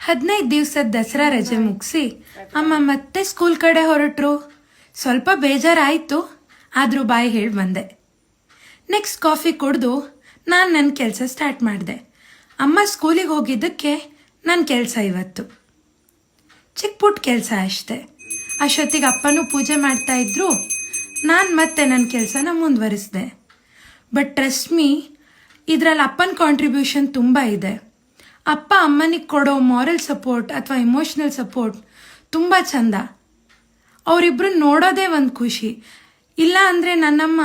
15 ದಿವಸದ ದಸರಾ ರಜೆ ಮುಗಿಸಿ ಅಮ್ಮ ಮತ್ತೆ ಸ್ಕೂಲ್ ಕಡೆ ಹೊರಟ್ರು. ಸ್ವಲ್ಪ ಬೇಜಾರಾಯಿತು, ಆದರೂ ಬಾಯಿ ಹೇಳಿ ಬಂದೆ. ನೆಕ್ಸ್ಟ್ ಕಾಫಿ ಕುಡಿದು ನಾನು ನನ್ನ ಕೆಲಸ ಸ್ಟಾರ್ಟ್ ಮಾಡಿದೆ. ಅಮ್ಮ ಸ್ಕೂಲಿಗೆ ಹೋಗಿದ್ದಕ್ಕೆ ನನ್ನ ಕೆಲಸ ಇವತ್ತು ಚಿಕ್ಕ ಪುಟ್ಟ ಕೆಲಸ ಅಷ್ಟೆ. ಅಷ್ಟೊತ್ತಿಗೆ ಅಪ್ಪನೂ ಪೂಜೆ ಮಾಡ್ತಾ ಇದ್ರು. ನಾನು ಮತ್ತೆ ನನ್ನ ಕೆಲಸನ ಮುಂದುವರಿಸಿದೆ. ಬಟ್ ಟ್ರಸ್ಟ್ ಮೀ, ಇದರಲ್ಲಿ ಅಪ್ಪನ ಕಾಂಟ್ರಿಬ್ಯೂಷನ್ ತುಂಬ ಇದೆ. ಅಪ್ಪ ಅಮ್ಮನಿಗೆ ಕೊಡೋ ಮಾರಲ್ ಸಪೋರ್ಟ್ ಅಥವಾ ಇಮೋಷ್ನಲ್ ಸಪೋರ್ಟ್ ತುಂಬ ಚಂದ. ಅವರಿಬ್ರು ನೋಡೋದೇ ಒಂದು ಖುಷಿ. ಇಲ್ಲ ಅಂದರೆ ನನ್ನಮ್ಮ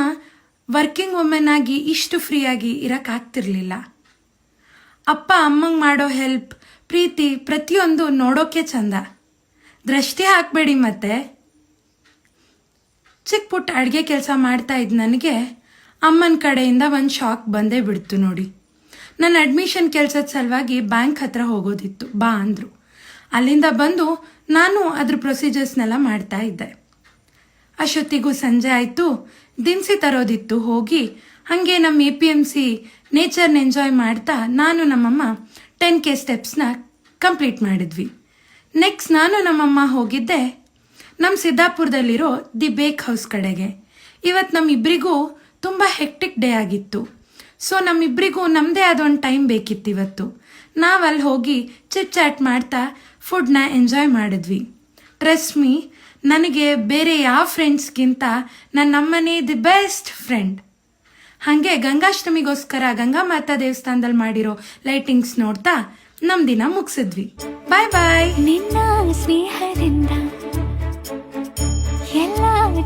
ವರ್ಕಿಂಗ್ ವುಮೆನ್ ಆಗಿ ಇಷ್ಟು ಫ್ರೀಯಾಗಿ ಇರೋಕ್ಕಾಗ್ತಿರ್ಲಿಲ್ಲ. ಅಪ್ಪ ಅಮ್ಮಂಗೆ ಮಾಡೋ ಹೆಲ್ಪ್, ಪ್ರೀತಿ ಪ್ರತಿಯೊಂದು ನೋಡೋಕೆ ಚಂದ. ದೃಷ್ಟಿ ಹಾಕಬೇಡಿ. ಮತ್ತೆ ಚಿಕ್ಕ ಪುಟ್ಟ ಅಡುಗೆ ಕೆಲಸ ಮಾಡ್ತಾ ಇದ್ದು ನನಗೆ ಅಮ್ಮನ ಕಡೆಯಿಂದ ಒಂದು ಶಾಕ್ ಬಂದೇ ಬಿಡ್ತು ನೋಡಿ. ನನ್ನ ಅಡ್ಮಿಷನ್ ಕೆಲಸದ ಸಲುವಾಗಿ ಬ್ಯಾಂಕ್ ಹತ್ರ ಹೋಗೋದಿತ್ತು, ಬಾ ಅಂದರು. ಅಲ್ಲಿಂದ ಬಂದು ನಾನು ಅದ್ರ ಪ್ರೊಸೀಜರ್ಸ್ನೆಲ್ಲ ಮಾಡ್ತಾ ಇದ್ದೆ. ಅಷ್ಟೊತ್ತಿಗೂ ಸಂಜೆ ಆಯಿತು. ದಿನಸಿ ತರೋದಿತ್ತು, ಹೋಗಿ ಹಾಗೆ ನಮ್ಮ APMC ನೇಚರ್ನ ಎಂಜಾಯ್ ಮಾಡ್ತಾ ನಾನು ನಮ್ಮಮ್ಮ 10K ಸ್ಟೆಪ್ಸ್ನ ಕಂಪ್ಲೀಟ್ ಮಾಡಿದ್ವಿ. ನೆಕ್ಸ್ಟ್ ನಾನು ನಮ್ಮಮ್ಮ ಹೋಗಿದ್ದೆ ನಮ್ಮ ಸಿದ್ದಾಪುರದಲ್ಲಿರೋ ದಿ ಬೇಕ್ ಹೌಸ್ ಕಡೆಗೆ. ಇವತ್ತು ನಮ್ಮಿಬ್ಬರಿಗೂ ತುಂಬ ಹೆಕ್ಟಿಕ್ ಡೇ ಆಗಿತ್ತು. ಸೊ ನಮ್ಮಿಬ್ಬರಿಗೂ ನಮ್ಮದೇ ಆದ ಒಂದು ಟೈಮ್ ಬೇಕಿತ್ತು ಇವತ್ತು. ನಾವಲ್ಲಿ ಹೋಗಿ ಚಿಟ್ ಚಾಟ್ ಮಾಡ್ತಾ ಫುಡ್ನ ಎಂಜಾಯ್ ಮಾಡಿದ್ವಿ. ಟ್ರಸ್ಟ್ ಮೀ, ನನಗೆ ಬೇರೆ ಯಾವ ಫ್ರೆಂಡ್ಸ್ಗಿಂತ ನನ್ನಮ್ಮನೇ ದಿ ಬೆಸ್ಟ್ ಫ್ರೆಂಡ್. ಹಾಗೆ ಗಂಗಾಷ್ಟಮಿಗೋಸ್ಕರ ಗಂಗಾ ಮಾತಾ ದೇವಸ್ಥಾನದಲ್ಲಿ ಮಾಡಿರೋ ಲೈಟಿಂಗ್ಸ್ ನೋಡ್ತಾ ನಮ್ಮ ದಿನ ಮುಗಿಸಿದ್ವಿ. ಬಾಯ್ ಬಾಯ್. ನಿನ್ನ ಸ್ನೇಹದಿಂದ ಎಲ್ಲ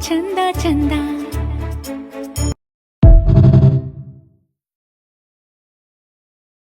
ಚಂದ ಚಂದ.